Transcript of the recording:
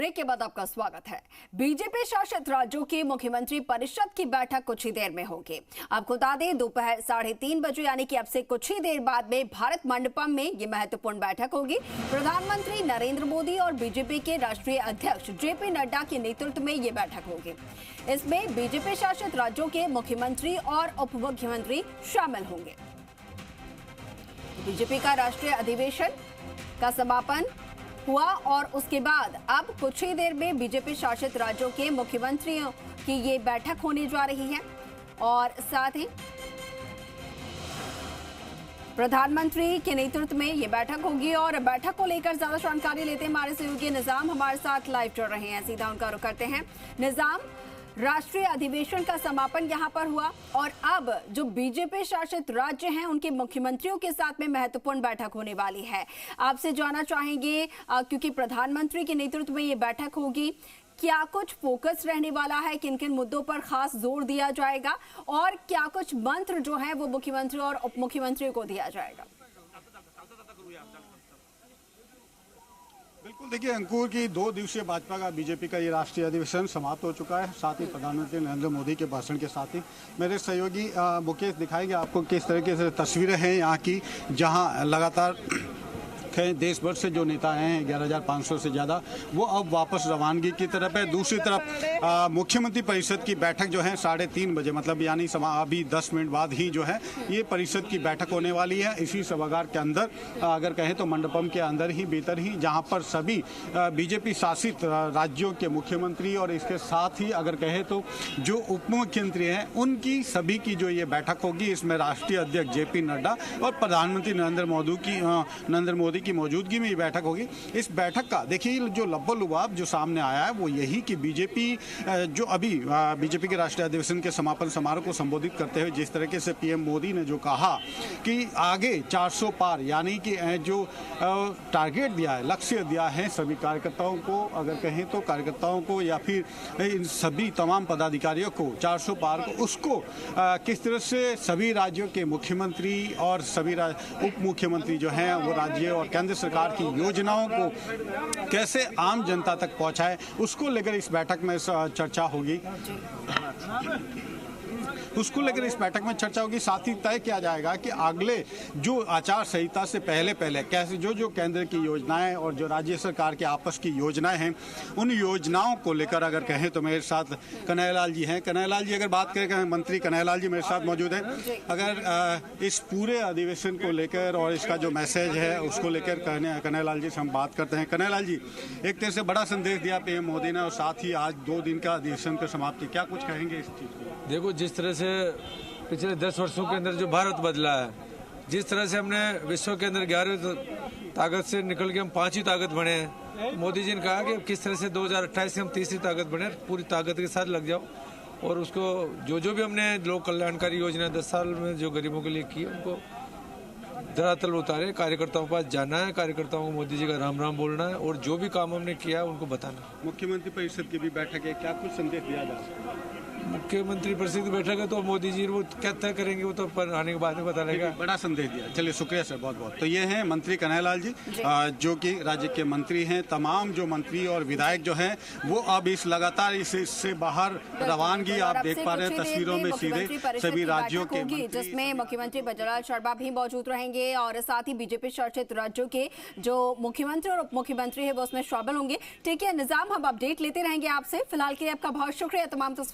Break के बाद आपका स्वागत है। बीजेपी शासित राज्यों की मुख्यमंत्री परिषद की बैठक कुछ ही देर में होगी। आपको बता दें, दोपहर 3:30 बजे यानी कि अब से कुछ ही देर बाद में भारत मंडपम में ये महत्वपूर्ण बैठक होगी। प्रधानमंत्री नरेंद्र मोदी और बीजेपी के राष्ट्रीय अध्यक्ष जेपी नड्डा के नेतृत्व में ये बैठक होगी। इसमें बीजेपी शासित राज्यों के मुख्यमंत्री और उप मुख्यमंत्री शामिल होंगे। बीजेपी का राष्ट्रीय अधिवेशन का समापन हुआ और उसके बाद अब कुछ ही देर में बीजेपी शासित राज्यों के मुख्यमंत्रियों की ये बैठक होने जा रही है और साथ ही प्रधानमंत्री के नेतृत्व में ये बैठक होगी। और बैठक को लेकर ज्यादा जानकारी लेते हैं हमारे सहयोगी निजाम हमारे साथ लाइव जुड़ रहे हैं। सीधा उनका रुख करते हैं। निजाम, राष्ट्रीय अधिवेशन का समापन यहां पर हुआ और अब जो बीजेपी शासित राज्य हैं उनके मुख्यमंत्रियों के साथ में महत्वपूर्ण बैठक होने वाली है। आपसे जानना चाहेंगे, क्योंकि प्रधानमंत्री के नेतृत्व में ये बैठक होगी, क्या कुछ फोकस रहने वाला है, किन किन मुद्दों पर खास जोर दिया जाएगा और क्या कुछ मंत्र जो है वो मुख्यमंत्री और उप मुख्यमंत्रियों को दिया जाएगा? बिल्कुल, देखिए अंकुर की 2 दिवसीय भाजपा का बीजेपी का ये राष्ट्रीय अधिवेशन समाप्त हो चुका है। साथ ही प्रधानमंत्री नरेंद्र मोदी के भाषण के साथ ही मेरे सहयोगी मुकेश दिखाएंगे आपको किस तरीके से तस्वीरें हैं यहाँ की, जहाँ लगातार देश भर से जो नेता आए हैं 11,500 से ज़्यादा, वो अब वापस रवानगी की तरफ है। दूसरी तरफ मुख्यमंत्री परिषद की बैठक जो है 3:30 बजे, मतलब यानी अभी 10 मिनट बाद ही जो है ये परिषद की बैठक होने वाली है। इसी सभागार के अंदर, अगर कहें तो मंडपम के अंदर ही, भीतर ही, जहाँ पर सभी बीजेपी शासित राज्यों के मुख्यमंत्री और इसके साथ ही अगर कहें तो जो उप मुख्यमंत्री हैं उनकी सभी की जो ये बैठक होगी, इसमें राष्ट्रीय अध्यक्ष जेपी नड्डा और प्रधानमंत्री नरेंद्र मोदी की मौजूदगी में ये बैठक होगी। इस बैठक का देखिए जो लब्बो-लुबाब जो सामने आया है वो यही कि बीजेपी जो अभी बीजेपी के राष्ट्रीय अधिवेशन के समापन समारोह को संबोधित करते हुए जिस तरीके से पीएम मोदी ने जो कहा कि आगे 400 पार, यानी कि जो टारगेट दिया है, लक्ष्य दिया है सभी कार्यकर्ताओं को, अगर कहें तो कार्यकर्ताओं को या फिर इन सभी तमाम पदाधिकारियों को 400 पार को, उसको किस तरह से सभी राज्यों के मुख्यमंत्री और सभी उप मुख्यमंत्री जो हैं वो राज्य और केंद्र सरकार की योजनाओं को कैसे आम जनता तक पहुंचाए, उसको लेकर इस बैठक में चर्चा होगी। उसको लेकर इस बैठक में चर्चा होगी। साथ ही तय किया जाएगा कि अगले जो आचार संहिता से पहले कैसे जो केंद्र की योजनाएं और जो राज्य सरकार के आपस की योजनाएं हैं, उन योजनाओं को लेकर अगर कहें तो मेरे साथ कन्हैयालाल जी हैं। कन्हैयालाल जी, अगर बात करें, मंत्री कन्हैयालाल जी मेरे साथ मौजूद हैं। अगर इस पूरे अधिवेशन को लेकर और इसका जो मैसेज है उसको लेकर कन्हैयालाल जी से हम बात करते हैं। कन्हैयालाल जी, एक तरह से बड़ा संदेश दिया पीएम मोदी ने और साथ ही आज 2 दिन का अधिवेशन की समाप्ति, क्या कुछ कहेंगे इस चीज को? देखो, जिस तरह से पिछले 10 वर्षों के अंदर जो भारत बदला है, जिस तरह से हमने विश्व के अंदर 11वीं ताकत से निकल के हम 5वीं ताकत बने हैं, मोदी जी ने कहा कि किस तरह से 2028 से हम 3री ताकत बने, पूरी ताकत के साथ लग जाओ और उसको जो भी हमने लोक कल्याणकारी योजना 10 साल में जो गरीबों के लिए की उनको धरातल उतारे। कार्यकर्ताओं के पास जाना है, कार्यकर्ताओं को मोदी जी का राम राम बोलना है और जो भी काम हमने किया है उनको बताना। मुख्यमंत्री परिषद की भी बैठक है, क्या कुछ संदेश दिया जा सकता है? मुख्यमंत्री परिषद की बैठक है तो मोदी जी वो क्या तय करेंगे वो तो आने के बाद में पता लगेगा। बड़ा संदेश दिया। चलिए, शुक्रिया सर, बहुत बहुत। तो ये हैं मंत्री कन्हैयालाल जी, जो कि राज्य के मंत्री हैं। तमाम जो मंत्री और विधायक जो हैं वो अब इस लगातार इससे बाहर रवानगी आप देख पा रहे हैं तस्वीरों में, सीधे सभी राज्यों के, जिसमें मुख्यमंत्री बजरलाल शर्मा भी मौजूद रहेंगे और साथ ही बीजेपी शासित राज्यों के जो मुख्यमंत्री और उप मुख्यमंत्री है वो उसमें शामिल होंगे। ठीक है निजाम, हम अपडेट लेते रहेंगे आपसे। फिलहाल के लिए आपका बहुत शुक्रिया। तमाम तस्वीर